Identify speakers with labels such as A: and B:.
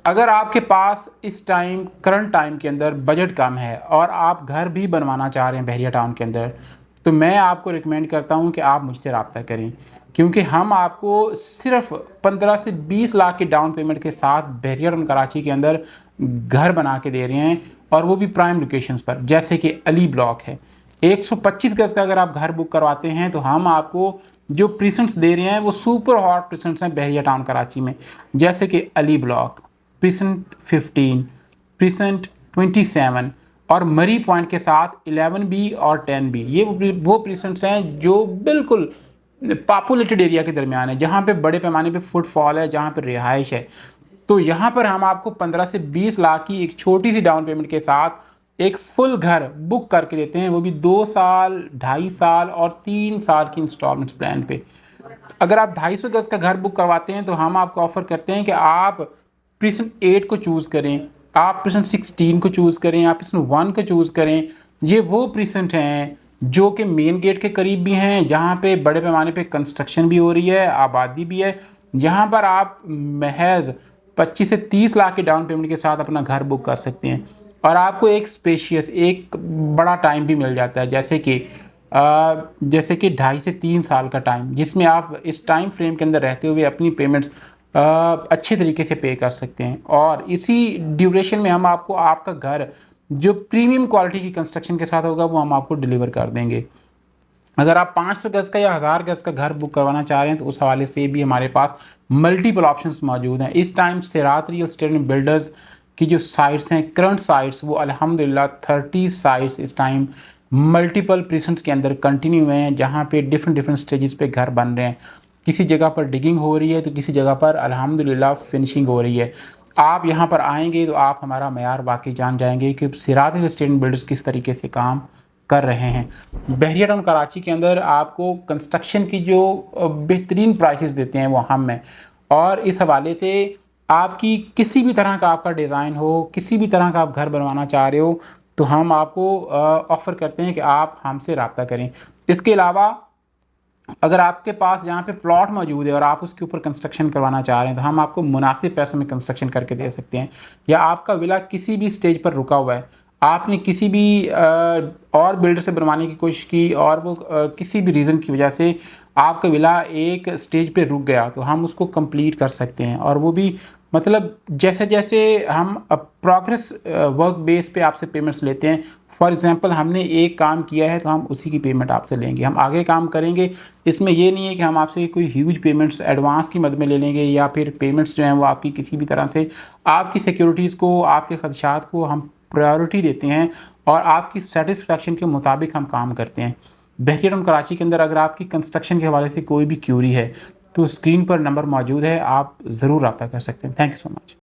A: अगर आपके पास इस टाइम करंट टाइम के अंदर बजट कम है और आप घर भी बनवाना चाह रहे हैं बहरिया टाउन के अंदर, तो मैं आपको रिकमेंड करता हूं कि आप मुझसे रब्ता करें, क्योंकि हम आपको सिर्फ 15 से 20 लाख की डाउन पेमेंट के साथ बहरिया टाउन कराची के अंदर घर बना के दे रहे हैं, और वो भी प्राइम लोकेशंस पर, जैसे कि अली ब्लॉक है। 125 गज का अगर आप घर बुक करवाते हैं तो हम आपको जो प्रीसेंट्स दे रहे हैं वो सुपर हॉट प्रीसेंट्स हैं बहरिया टाउन कराची में, जैसे कि अली ब्लॉक, प्रीसेंट 15, प्रीसेंट 27 और मरी पॉइंट के साथ 11B और 10B। ये वो प्रीसेंट्स हैं जो बिल्कुल पॉपुलेटेड एरिया के दरमियान है, जहाँ पे बड़े पैमाने पे फुटफॉल है, जहाँ पे रिहाइश है। तो यहाँ पर हम आपको 15 से 20 लाख की एक छोटी सी डाउन पेमेंट के साथ एक फुल घर बुक करके देते हैं, वो भी 2 साल, 2.5 साल और 3 साल की इंस्टॉलमेंट्स प्लान पे। अगर आप 250 गज का घर बुक करवाते हैं तो हम आपको ऑफर करते हैं कि आप प्रीसेंट 8 को चूज़ करें, आप प्रीसेंट 16 को चूज़ करें, आप प्रीसेंट 1 को चूज़ करें। ये वो प्रीसेंट हैं जो कि मेन गेट के करीब भी हैं, जहाँ पे बड़े पैमाने पे कंस्ट्रक्शन भी हो रही है, आबादी भी है। यहाँ पर आप महज 25 से 30 लाख के डाउन पेमेंट के साथ अपना घर बुक कर सकते हैं, और आपको एक स्पेशियस, एक बड़ा टाइम भी मिल जाता है, जैसे कि 2.5 से 3 साल का टाइम, जिसमें आप इस टाइम फ्रेम के अंदर रहते हुए अपनी पेमेंट्स अच्छे तरीके से पे कर सकते हैं। और इसी ड्यूरेशन में हम आपको आपका घर जो प्रीमियम क्वालिटी की कंस्ट्रक्शन के साथ होगा वो हम आपको डिलीवर कर देंगे। अगर आप 500 गज का या 1000 गज का घर बुक करवाना चाह रहे हैं तो उस हवाले से भी हमारे पास मल्टीपल ऑप्शंस मौजूद हैं। इस टाइम सिरात रियल एस्टेट एंड बिल्डर्स की जो साइट्स हैं, करंट साइट्स, वो अल्हम्दुलिल्लाह 30 साइट्स इस टाइम मल्टीपल प्रीसेंट्स के अंदर कंटिन्यू हुए हैं, जहाँ पे डिफरेंट स्टेजेस पे घर बन रहे हैं। किसी जगह पर डिगिंग हो रही है तो किसी जगह पर अल्हम्दुलिल्लाह फिनिशिंग हो रही है। आप यहाँ पर आएंगे तो आप हमारा मयार वाकई जान जाएंगे कि सिरात रियल एस्टेट एंड बिल्डर्स किस तरीके से काम कर रहे हैं। बहरिया टाउन कराची के अंदर आपको कंस्ट्रक्शन की जो बेहतरीन प्राइसेस देते हैं वो हम हैं, और इस हवाले से आपकी किसी भी तरह का आपका डिज़ाइन हो, किसी भी तरह का आप घर बनवाना चाह रहे हो, तो हम आपको ऑफ़र करते हैं कि आप हमसे रब्ता करें। इसके अलावा अगर आपके पास जहाँ पे प्लॉट मौजूद है और आप उसके ऊपर कंस्ट्रक्शन करवाना चाह रहे हैं तो हम आपको मुनासिब पैसों में कंस्ट्रक्शन करके दे सकते हैं। या आपका विला किसी भी स्टेज पर रुका हुआ है, आपने किसी भी और बिल्डर से बनवाने की कोशिश की और वो किसी भी रीज़न की वजह से आपका विला एक स्टेज पे रुक गया, तो हम उसको कंप्लीट कर सकते हैं। और वो भी मतलब जैसे जैसे हम प्रोग्रेस वर्क बेस पे आपसे पेमेंट्स लेते हैं। फॉर एग्जांपल हमने एक काम किया है तो हम उसी की पेमेंट आपसे लेंगे, हम आगे काम करेंगे। इसमें ये नहीं है कि हम आपसे कोई ह्यूज पेमेंट्स एडवांस की मद में ले लेंगे, या फिर पेमेंट्स जो हैं वो आपकी किसी भी तरह से आपकी सिक्योरिटीज़ को, आपके खदशात को हम प्रायोरिटी देते हैं और आपकी सेटिस्फेक्शन के मुताबिक हम काम करते हैं। बहरिया टाउन कराची के अंदर अगर आपकी कंस्ट्रक्शन के हवाले से कोई भी क्यूरी है तो स्क्रीन पर नंबर मौजूद है, आप ज़रूर रब्ता कर सकते हैं। Thank you so much.